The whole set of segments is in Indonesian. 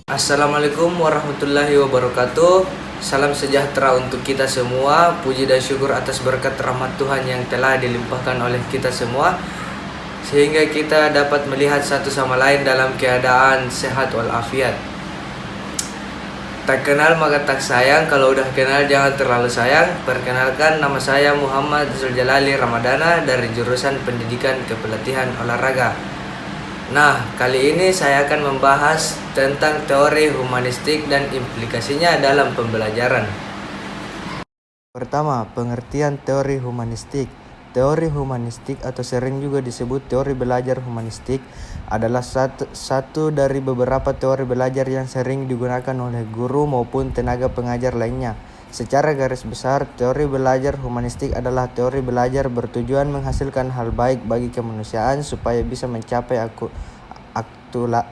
Assalamualaikum warahmatullahi wabarakatuh. Salam sejahtera untuk kita semua. Puji dan syukur atas berkat rahmat Tuhan yang telah dilimpahkan oleh kita semua, sehingga kita dapat melihat satu sama lain dalam keadaan sehat walafiat. Tak kenal maka tak sayang, kalau udah kenal jangan terlalu sayang. Perkenalkan, nama saya Muhammad Zuljalali Ramadana dari jurusan Pendidikan Kepelatihan Olahraga. Nah, kali ini saya akan membahas tentang teori humanistik dan implikasinya dalam pembelajaran. Pertama, pengertian teori humanistik. Teori humanistik atau sering juga disebut teori belajar humanistik adalah satu dari beberapa teori belajar yang sering digunakan oleh guru maupun tenaga pengajar lainnya. Secara garis besar, teori belajar humanistik adalah teori belajar bertujuan menghasilkan hal baik bagi kemanusiaan supaya bisa mencapai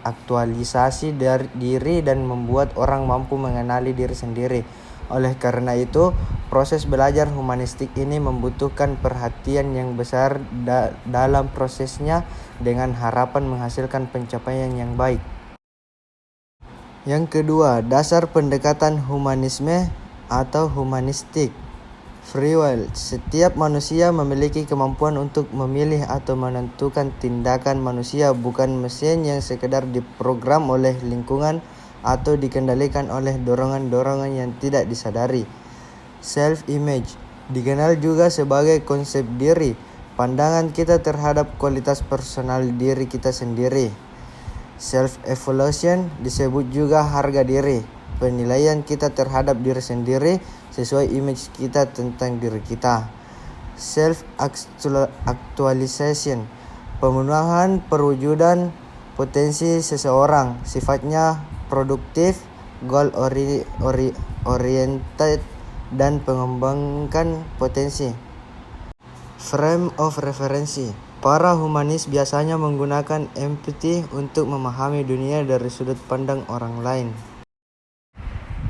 aktualisasi diri dan membuat orang mampu mengenali diri sendiri. Oleh karena itu, proses belajar humanistik ini membutuhkan perhatian yang besar dalam prosesnya dengan harapan menghasilkan pencapaian yang baik. Yang kedua, dasar pendekatan humanisme atau humanistik. Free will. Setiap manusia memiliki kemampuan untuk memilih atau menentukan tindakan. Manusia bukan mesin yang sekedar diprogram oleh lingkungan atau dikendalikan oleh dorongan-dorongan yang tidak disadari. Self-image dikenal juga sebagai konsep diri, pandangan kita terhadap kualitas personal diri kita sendiri. Self-evaluation disebut juga harga diri, penilaian kita terhadap diri sendiri sesuai image kita tentang diri kita. Self-actualization, pemenuhan perwujudan potensi seseorang, sifatnya produktif, goal-oriented, dan mengembangkan potensi. Frame of reference. Para humanis biasanya menggunakan empathy untuk memahami dunia dari sudut pandang orang lain.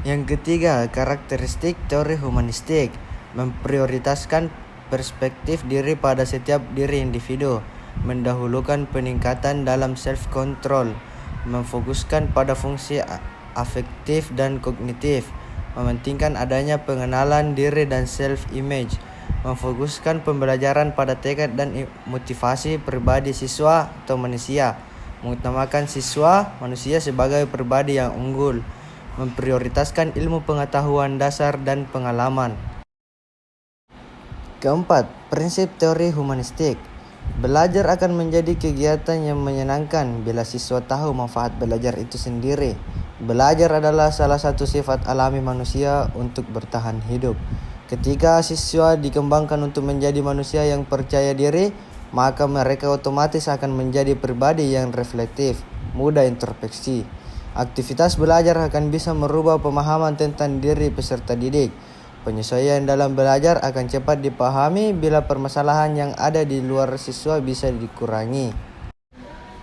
Yang ketiga, karakteristik teori humanistik. Memprioritaskan perspektif diri pada setiap diri individu, mendahulukan peningkatan dalam self-control, memfokuskan pada fungsi afektif dan kognitif, mementingkan adanya pengenalan diri dan self-image, memfokuskan pembelajaran pada tekad dan motivasi pribadi siswa atau manusia, mengutamakan siswa manusia sebagai pribadi yang unggul, memprioritaskan ilmu pengetahuan dasar dan pengalaman. Keempat, prinsip teori humanistik. Belajar akan menjadi kegiatan yang menyenangkan bila siswa tahu manfaat belajar itu sendiri. Belajar adalah salah satu sifat alami manusia untuk bertahan hidup. Ketika siswa dikembangkan untuk menjadi manusia yang percaya diri, maka mereka otomatis akan menjadi pribadi yang reflektif, mudah introspeksi. Aktivitas belajar akan bisa merubah pemahaman tentang diri peserta didik. Penyesuaian dalam belajar akan cepat dipahami bila permasalahan yang ada di luar siswa bisa dikurangi.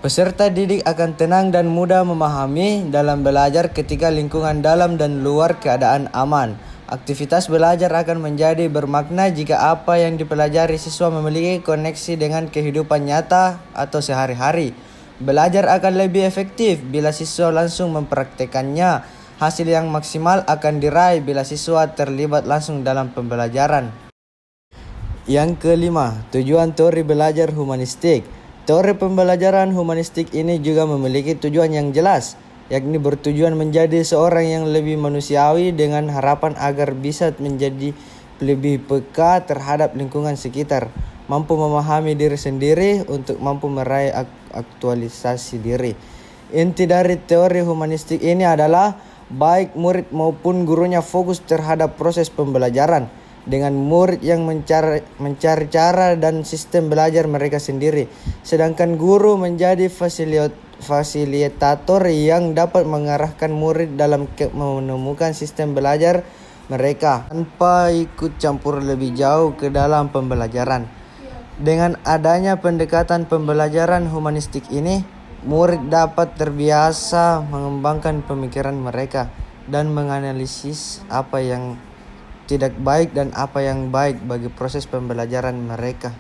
Peserta didik akan tenang dan mudah memahami dalam belajar ketika lingkungan dalam dan luar keadaan aman. Aktivitas belajar akan menjadi bermakna jika apa yang dipelajari siswa memiliki koneksi dengan kehidupan nyata atau sehari-hari. Belajar akan lebih efektif bila siswa langsung mempraktekannya. Hasil yang maksimal akan diraih bila siswa terlibat langsung dalam pembelajaran. Yang kelima, tujuan teori belajar humanistik. Teori pembelajaran humanistik ini juga memiliki tujuan yang jelas, yakni bertujuan menjadi seorang yang lebih manusiawi dengan harapan agar bisa menjadi lebih peka terhadap lingkungan sekitar, mampu memahami diri sendiri untuk mampu meraih aktualisasi diri. Inti dari teori humanistik ini adalah baik murid maupun gurunya fokus terhadap proses pembelajaran, dengan murid yang mencari cara dan sistem belajar mereka sendiri, sedangkan guru menjadi fasilitator yang dapat mengarahkan murid dalam menemukan sistem belajar mereka tanpa ikut campur lebih jauh ke dalam pembelajaran. Dengan adanya pendekatan pembelajaran humanistik ini, murid dapat terbiasa mengembangkan pemikiran mereka dan menganalisis apa yang tidak baik dan apa yang baik bagi proses pembelajaran mereka.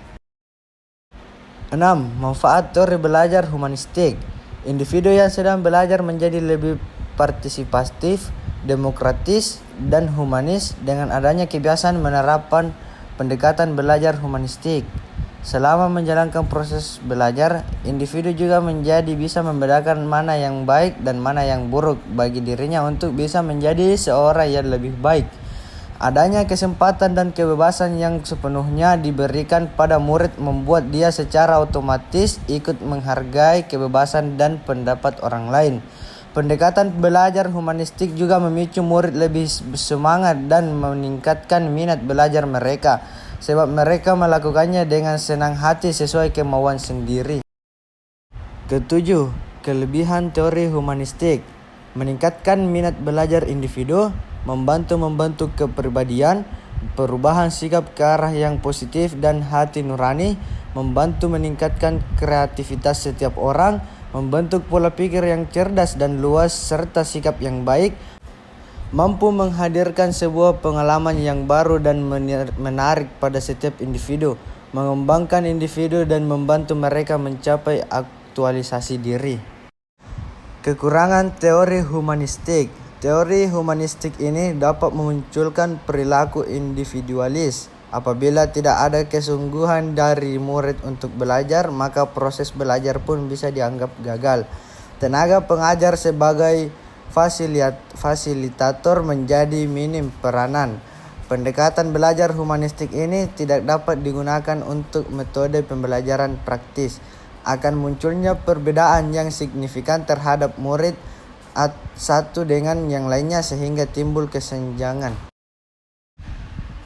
6. Manfaat teori belajar humanistik. Individu yang sedang belajar menjadi lebih partisipatif, demokratis, dan humanis dengan adanya kebiasaan menerapkan pendekatan belajar humanistik. Selama menjalankan proses belajar, individu juga menjadi bisa membedakan mana yang baik dan mana yang buruk bagi dirinya untuk bisa menjadi seorang yang lebih baik. Adanya kesempatan dan kebebasan yang sepenuhnya diberikan pada murid membuat dia secara otomatis ikut menghargai kebebasan dan pendapat orang lain. Pendekatan belajar humanistik juga memicu murid lebih semangat dan meningkatkan minat belajar mereka, sebab mereka melakukannya dengan senang hati sesuai kemauan sendiri. Ketujuh, kelebihan teori humanistik: meningkatkan minat belajar individu, membantu kepribadian, perubahan sikap ke arah yang positif dan hati nurani, membantu meningkatkan kreativitas setiap orang, membentuk pola pikir yang cerdas dan luas serta sikap yang baik, mampu menghadirkan sebuah pengalaman yang baru dan menarik pada setiap individu, mengembangkan individu dan membantu mereka mencapai aktualisasi diri. Kekurangan teori humanistik: teori humanistik ini dapat memunculkan perilaku individualis. Apabila tidak ada kesungguhan dari murid untuk belajar, maka proses belajar pun bisa dianggap gagal. Tenaga pengajar sebagai fasilitator menjadi minim peranan. Pendekatan belajar humanistik ini tidak dapat digunakan untuk metode pembelajaran praktis. Akan munculnya perbedaan yang signifikan terhadap murid satu dengan yang lainnya sehingga timbul kesenjangan.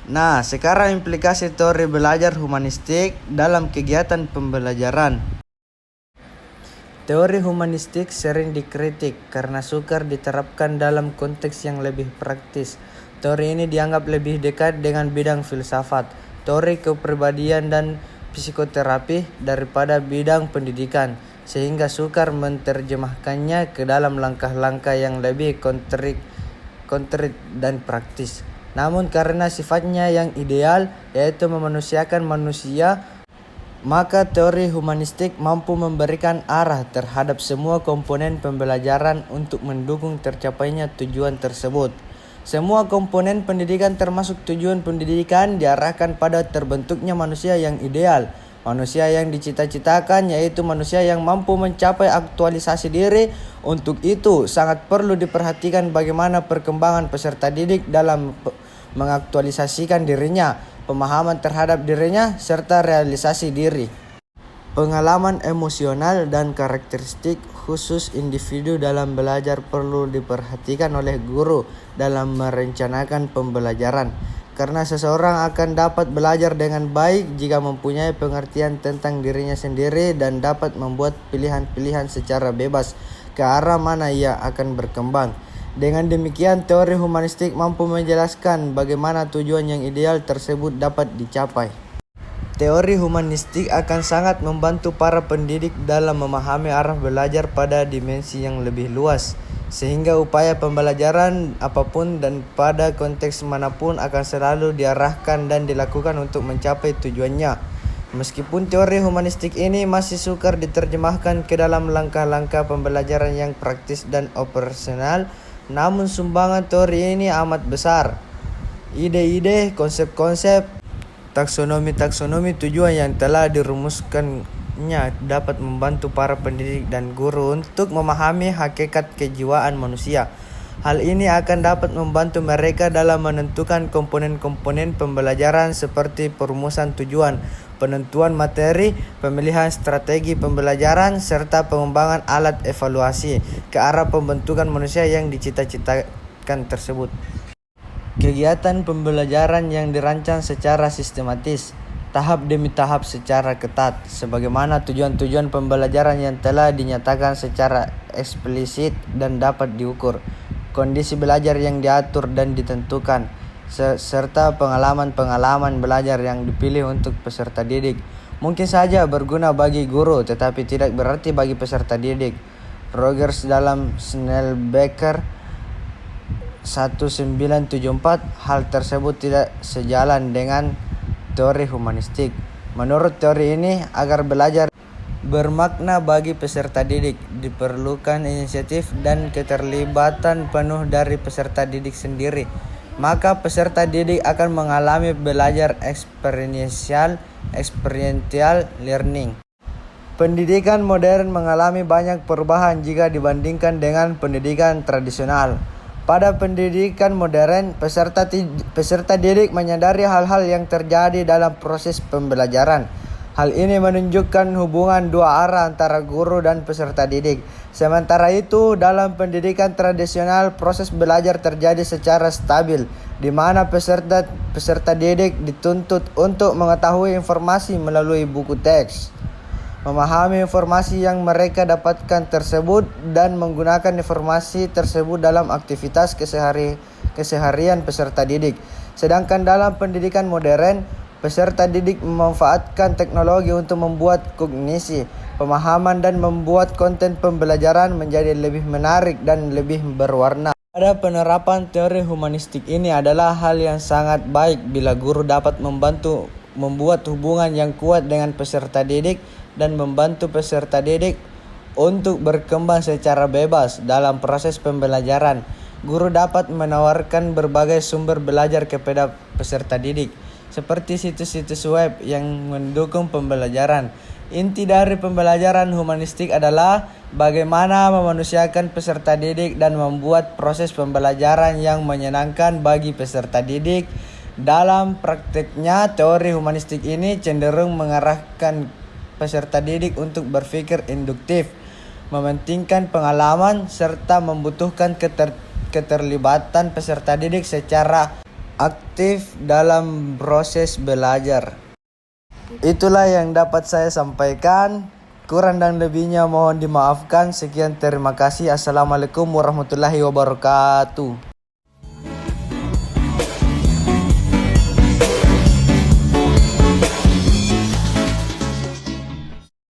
Nah, sekarang implikasi teori belajar humanistik dalam kegiatan pembelajaran. Teori humanistik sering dikritik karena sukar diterapkan dalam konteks yang lebih praktis. Teori ini dianggap lebih dekat dengan bidang filsafat, teori kepribadian dan psikoterapi daripada bidang pendidikan, sehingga sukar menerjemahkannya ke dalam langkah-langkah yang lebih konkret dan praktis. Namun karena sifatnya yang ideal, yaitu memanusiakan manusia, maka teori humanistik mampu memberikan arah terhadap semua komponen pembelajaran untuk mendukung tercapainya tujuan tersebut. Semua komponen pendidikan termasuk tujuan pendidikan diarahkan pada terbentuknya manusia yang ideal, manusia yang dicita-citakan, yaitu manusia yang mampu mencapai aktualisasi diri. Untuk itu, sangat perlu diperhatikan bagaimana perkembangan peserta didik dalam mengaktualisasikan dirinya, pemahaman terhadap dirinya, serta realisasi diri. Pengalaman emosional dan karakteristik khusus individu dalam belajar perlu diperhatikan oleh guru dalam merencanakan pembelajaran, karena seseorang akan dapat belajar dengan baik jika mempunyai pengertian tentang dirinya sendiri dan dapat membuat pilihan-pilihan secara bebas ke arah mana ia akan berkembang. Dengan demikian, teori humanistik mampu menjelaskan bagaimana tujuan yang ideal tersebut dapat dicapai. Teori humanistik akan sangat membantu para pendidik dalam memahami arah belajar pada dimensi yang lebih luas, sehingga upaya pembelajaran apapun dan pada konteks manapun akan selalu diarahkan dan dilakukan untuk mencapai tujuannya. Meskipun teori humanistik ini masih sukar diterjemahkan ke dalam langkah-langkah pembelajaran yang praktis dan operasional, namun sumbangan teori ini amat besar. Ide-ide, konsep-konsep, taksonomi tujuan yang telah dirumuskannya dapat membantu para pendidik dan guru untuk memahami hakikat kejiwaan manusia. Hal ini akan dapat membantu mereka dalam menentukan komponen-komponen pembelajaran seperti perumusan tujuan, penentuan materi, pemilihan strategi pembelajaran, serta pengembangan alat evaluasi ke arah pembentukan manusia yang dicita-citakan tersebut. Kegiatan pembelajaran yang dirancang secara sistematis, tahap demi tahap secara ketat, sebagaimana tujuan-tujuan pembelajaran yang telah dinyatakan secara eksplisit dan dapat diukur, kondisi belajar yang diatur dan ditentukan, serta pengalaman-pengalaman belajar yang dipilih untuk peserta didik. Mungkin saja berguna bagi guru, tetapi tidak berarti bagi peserta didik. Rogers dalam Snellbaker 1974, hal tersebut tidak sejalan dengan teori humanistik. Menurut teori ini, agar belajar bermakna bagi peserta didik. Diperlukan inisiatif dan keterlibatan penuh dari peserta didik sendiri. Maka peserta didik akan mengalami belajar experiential learning. Pendidikan modern mengalami banyak perubahan jika dibandingkan dengan pendidikan tradisional. Pada pendidikan modern, peserta didik menyadari hal-hal yang terjadi dalam proses pembelajaran. Hal ini menunjukkan hubungan dua arah antara guru dan peserta didik. Sementara itu, dalam pendidikan tradisional, proses belajar terjadi secara stabil, di mana peserta didik dituntut untuk mengetahui informasi melalui buku teks, memahami informasi yang mereka dapatkan tersebut, dan menggunakan informasi tersebut dalam aktivitas keseharian peserta didik. Sedangkan dalam pendidikan modern, peserta didik memanfaatkan teknologi untuk membuat kognisi, pemahaman, dan membuat konten pembelajaran menjadi lebih menarik dan lebih berwarna. Pada penerapan teori humanistik ini adalah hal yang sangat baik bila guru dapat membuat hubungan yang kuat dengan peserta didik dan membantu peserta didik untuk berkembang secara bebas dalam proses pembelajaran. Guru dapat menawarkan berbagai sumber belajar kepada peserta didik, seperti situs-situs web yang mendukung pembelajaran. Inti dari pembelajaran humanistik adalah bagaimana memanusiakan peserta didik dan membuat proses pembelajaran yang menyenangkan bagi peserta didik. Dalam prakteknya, teori humanistik ini cenderung mengarahkan peserta didik untuk berpikir induktif, mementingkan pengalaman, serta membutuhkan keterlibatan peserta didik secara aktif dalam proses belajar. Itulah yang dapat saya sampaikan. Kurang dan lebihnya mohon dimaafkan. Sekian, terima kasih. Assalamualaikum warahmatullahi wabarakatuh.